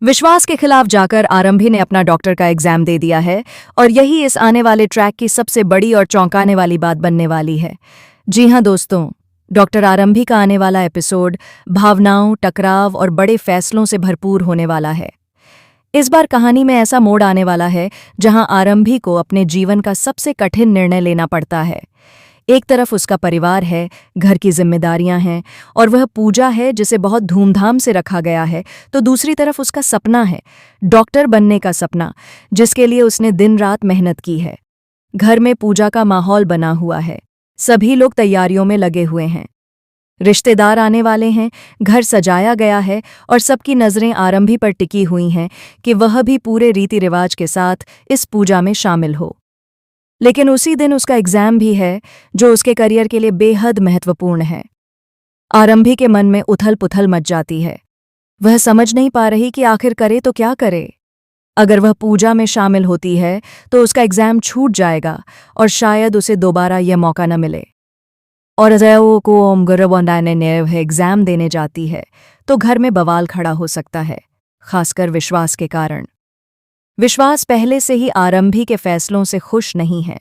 विश्वास के खिलाफ जाकर आरंभी ने अपना डॉक्टर का एग्जाम दे दिया है और यही इस आने वाले ट्रैक की सबसे बड़ी और चौंकाने वाली बात बनने वाली है। जी हां दोस्तों, डॉक्टर आरंभी का आने वाला एपिसोड भावनाओं, टकराव और बड़े फैसलों से भरपूर होने वाला है। इस बार कहानी में ऐसा मोड़ आने वाला है जहां आरंभी को अपने जीवन का सबसे कठिन निर्णय लेना पड़ता है। एक तरफ उसका परिवार है, घर की जिम्मेदारियां हैं और वह पूजा है जिसे बहुत धूमधाम से रखा गया है, तो दूसरी तरफ उसका सपना है, डॉक्टर बनने का सपना, जिसके लिए उसने दिन रात मेहनत की है। घर में पूजा का माहौल बना हुआ है, सभी लोग तैयारियों में लगे हुए हैं, रिश्तेदार आने वाले हैं, घर सजाया गया है और सबकी नज़रें आरंभी पर टिकी हुई हैं कि वह भी पूरे रीति रिवाज के साथ इस पूजा में शामिल हो। लेकिन उसी दिन उसका एग्जाम भी है जो उसके करियर के लिए बेहद महत्वपूर्ण है। आरंभी के मन में उथल पुथल मच जाती है। वह समझ नहीं पा रही कि आखिर करे तो क्या करे। अगर वह पूजा में शामिल होती है तो उसका एग्जाम छूट जाएगा और शायद उसे दोबारा यह मौका न मिले। और अगर वो एग्जाम देने जाती है तो घर में बवाल खड़ा हो सकता है, खासकर विश्वास के कारण। विश्वास पहले से ही आरंभी के फैसलों से खुश नहीं है।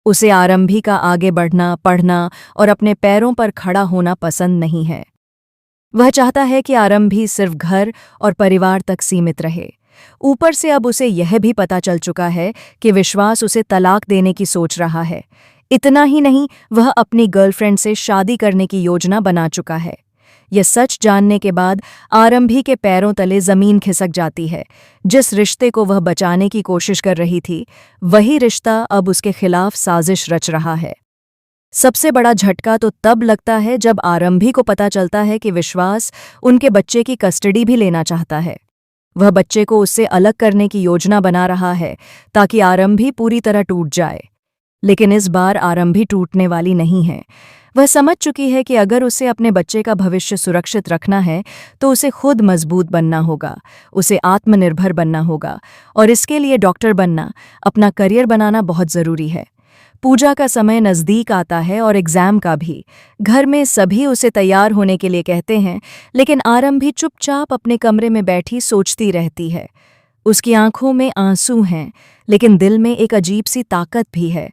उसे आरंभी का आगे बढ़ना, पढ़ना और अपने पैरों पर खड़ा होना पसंद नहीं है। वह चाहता है कि आरंभी सिर्फ घर और परिवार तक सीमित रहे। ऊपर से अब उसे यह भी पता चल चुका है कि विश्वास उसे तलाक देने की सोच रहा है। इतना ही नहीं, वह अपनी गर्लफ्रेंड से शादी करने की योजना बना चुका है। यह सच जानने के बाद आरंभी के पैरों तले जमीन खिसक जाती है। जिस रिश्ते को वह बचाने की कोशिश कर रही थी, वही रिश्ता अब उसके खिलाफ साजिश रच रहा है। सबसे बड़ा झटका तो तब लगता है जब आरंभी को पता चलता है कि विश्वास उनके बच्चे की कस्टडी भी लेना चाहता है। वह बच्चे को उससे अलग करने की योजना बना रहा है ताकि आरंभी पूरी तरह टूट जाए। लेकिन इस बार आरंभी टूटने वाली नहीं है। वह समझ चुकी है कि अगर उसे अपने बच्चे का भविष्य सुरक्षित रखना है तो उसे खुद मजबूत बनना होगा, उसे आत्मनिर्भर बनना होगा और इसके लिए डॉक्टर बनना, अपना करियर बनाना बहुत ज़रूरी है। पूजा का समय नज़दीक आता है और एग्ज़ाम का भी। घर में सभी उसे तैयार होने के लिए कहते हैं, लेकिन आरंभी चुपचाप अपने कमरे में बैठी सोचती रहती है। उसकी आंखों में आंसू हैं, लेकिन दिल में एक अजीब सी ताकत भी है।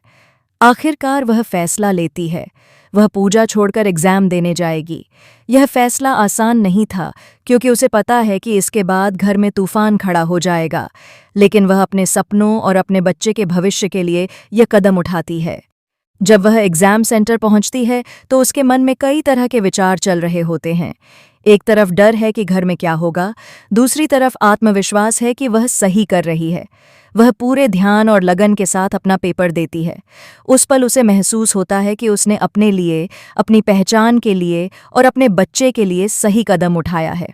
आखिरकार वह फैसला लेती है। वह पूजा छोड़कर एग्जाम देने जाएगी। यह फैसला आसान नहीं था क्योंकि उसे पता है कि इसके बाद घर में तूफान खड़ा हो जाएगा, लेकिन वह अपने सपनों और अपने बच्चे के भविष्य के लिए यह कदम उठाती है। जब वह एग्जाम सेंटर पहुंचती है तो उसके मन में कई तरह के विचार चल रहे होते हैं। एक तरफ डर है कि घर में क्या होगा, दूसरी तरफ आत्मविश्वास है कि वह सही कर रही है। वह पूरे ध्यान और लगन के साथ अपना पेपर देती है। उस पल उसे महसूस होता है कि उसने अपने लिए, अपनी पहचान के लिए और अपने बच्चे के लिए सही कदम उठाया है।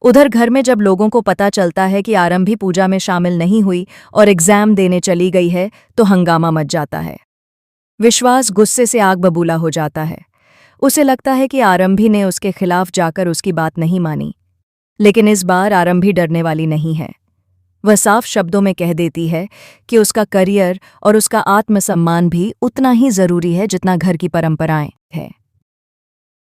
उधर घर में जब लोगों को पता चलता है कि आरंभी पूजा में शामिल नहीं हुई और एग्जाम देने चली गई है तो हंगामा मच जाता है। विश्वास गुस्से से आग बबूला हो जाता है। उसे लगता है कि आरंभी ने उसके खिलाफ जाकर उसकी बात नहीं मानी। लेकिन इस बार आरंभी डरने वाली नहीं है। वह साफ शब्दों में कह देती है कि उसका करियर और उसका आत्मसम्मान भी उतना ही जरूरी है जितना घर की परंपराएं हैं।